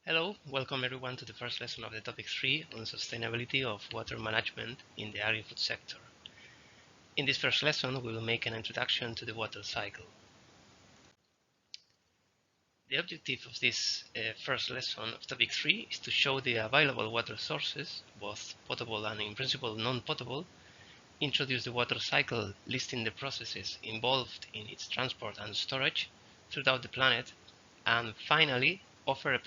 Hello, welcome everyone to the first lesson of the topic 3 on sustainability of water management in the agri-food sector. In this first lesson, we will make an introduction to the water cycle. The objective of this first lesson of topic 3 is to show the available water sources, both potable and in principle non-potable, introduce the water cycle listing the processes involved in its transport and storage throughout the planet, and finally offer a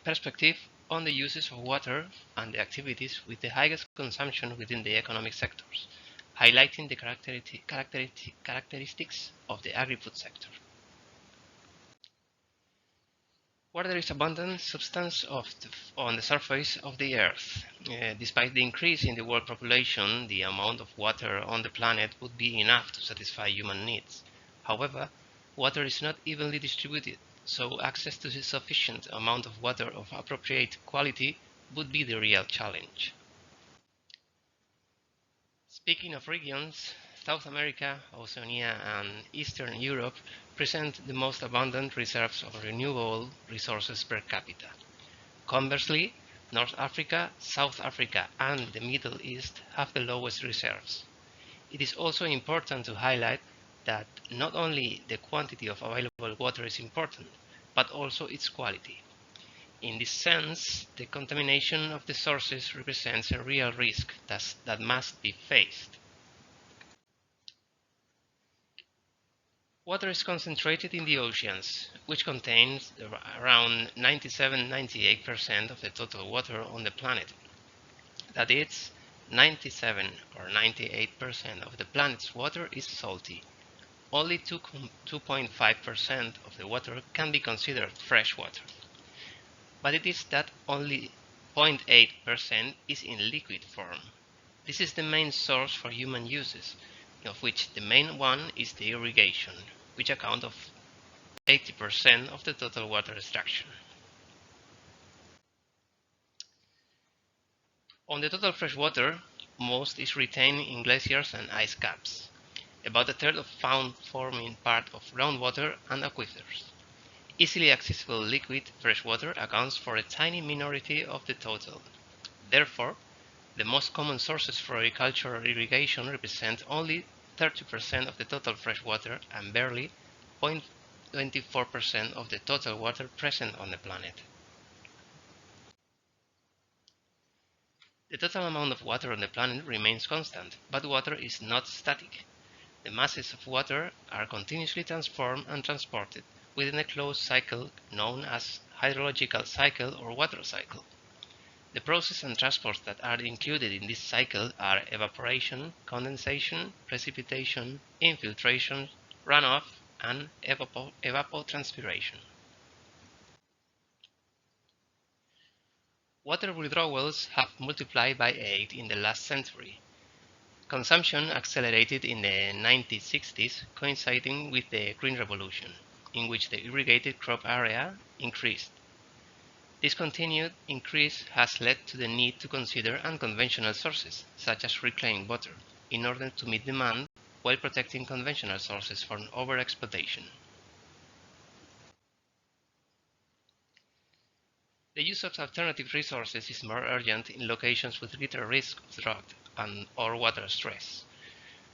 perspective on the uses of water and the activities with the highest consumption within the economic sectors, highlighting the characteristics of the agri-food sector. Water is abundant substance on the surface of the earth. Despite the increase in the world population, the amount of water on the planet would be enough to satisfy human needs. However, water is not evenly distributed, so access to a sufficient amount of water of appropriate quality would be the real challenge. Speaking of regions, South America, Oceania, and Eastern Europe present the most abundant reserves of renewable resources per capita. Conversely, North Africa, South Africa, and the Middle East have the lowest reserves. It is also important to highlight that not only the quantity of available water is important, but also its quality. In this sense, the contamination of the sources represents a real risk that must be faced. Water is concentrated in the oceans, which contains around 97–98% of the total water on the planet. That is, 97 or 98% of the planet's water is salty. Only 2.5% of the water can be considered fresh water. But it is that only 0.8% is in liquid form. This is the main source for human uses, of which the main one is the irrigation, which accounts for 80% of the total water extraction. On the total fresh water, most is retained in glaciers and ice caps. About a third of found forming part of groundwater and aquifers. Easily accessible liquid fresh water accounts for a tiny minority of the total. Therefore, the most common sources for agricultural irrigation represent only 30% of the total fresh water and barely 0.24% of the total water present on the planet. The total amount of water on the planet remains constant, but water is not static. The masses of water are continuously transformed and transported within a closed cycle known as hydrological cycle or water cycle. The process and transports that are included in this cycle are evaporation, condensation, precipitation, infiltration, runoff, and evapotranspiration. Water withdrawals have multiplied by 8 in the last century. Consumption accelerated in the 1960s, coinciding with the Green Revolution, in which the irrigated crop area increased. This continued increase has led to the need to consider unconventional sources, such as reclaimed water, in order to meet demand while protecting conventional sources from overexploitation. The use of alternative resources is more urgent in locations with greater risk of drought or water stress.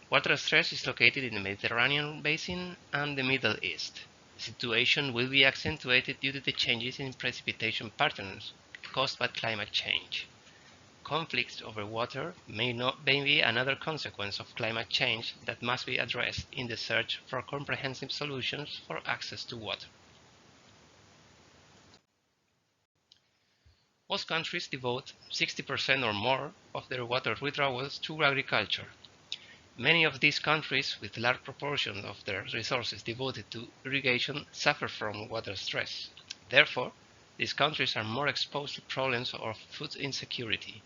Water stress is located in the Mediterranean basin and the Middle East. The situation will be accentuated due to the changes in precipitation patterns caused by climate change. Conflicts over water may be another consequence of climate change that must be addressed in the search for comprehensive solutions for access to water. Most countries devote 60% or more of their water withdrawals to agriculture. Many of these countries, with large proportions of their resources devoted to irrigation, suffer from water stress. Therefore, these countries are more exposed to problems of food insecurity.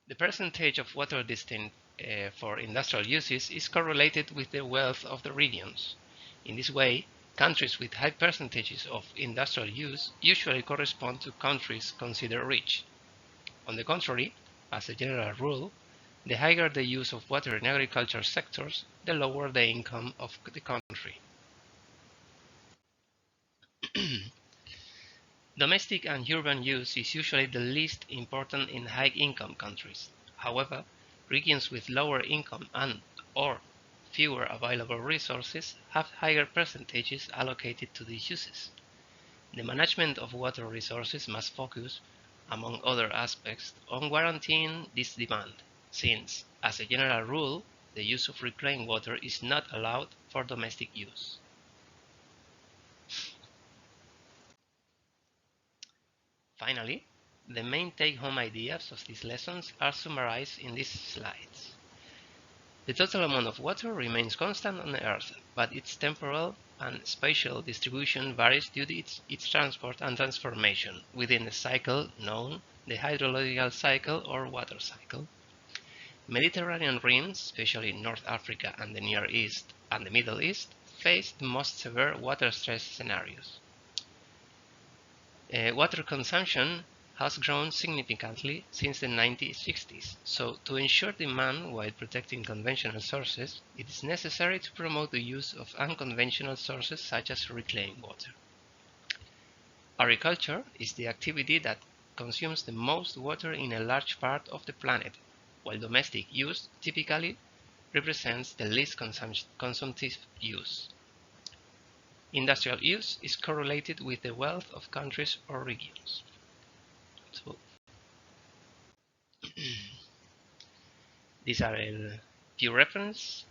The percentage of water destined for industrial uses is correlated with the wealth of the regions. In this way, countries with high percentages of industrial use usually correspond to countries considered rich. On the contrary, as a general rule, the higher the use of water in agriculture sectors, the lower the income of the country. Domestic and urban use is usually the least important in high-income countries. However, regions with lower income and/or fewer available resources have higher percentages allocated to these uses. The management of water resources must focus, among other aspects, on guaranteeing this demand, since, as a general rule, the use of reclaimed water is not allowed for domestic use. Finally, the main take-home ideas of these lessons are summarized in these slides. The total amount of water remains constant on Earth, but its temporal and spatial distribution varies due to its transport and transformation within a cycle known the hydrological cycle or water cycle. Mediterranean regions, especially North Africa and the Near East and the Middle East, face the most severe water stress scenarios. Water consumption has grown significantly since the 1960s, so to ensure demand while protecting conventional sources, it is necessary to promote the use of unconventional sources such as reclaimed water. Agriculture is the activity that consumes the most water in a large part of the planet, while domestic use typically represents the least consumptive use. Industrial use is correlated with the wealth of countries or regions. So, these are a few references